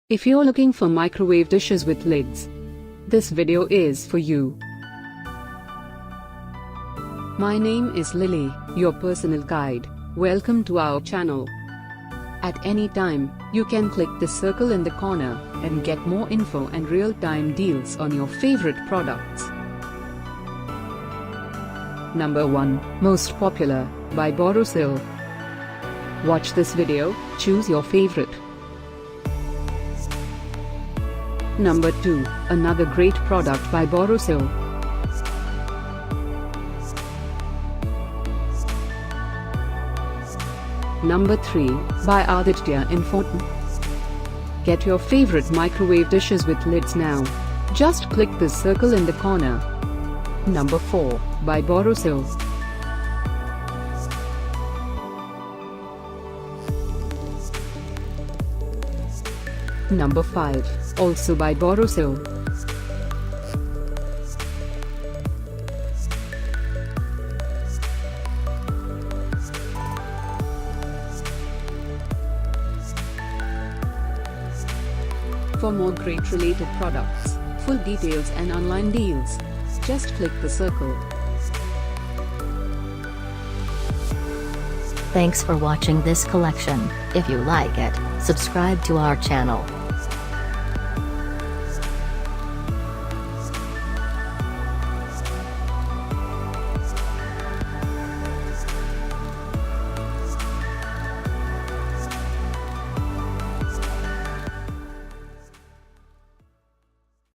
If you're looking for microwave dishes with lids, this video is for you. My name is Lily, your personal guide. Welcome to our channel. At any time, you can click the circle in the corner and get more info and real-time deals on your favorite products. Number 1, Most Popular, by Borosil. Watch this video, choose your favorite. Number 2, another great product by Borosil. Number 3, by Aditya INFOTM. Get your favorite microwave dishes with lids now. Just click the circle in the corner. Number 4, by Borosil. Number 5, also by Borosil. For more great related products, full details and online deals, just click the circle. Thanks for watching this collection. If you like it, subscribe to our channel.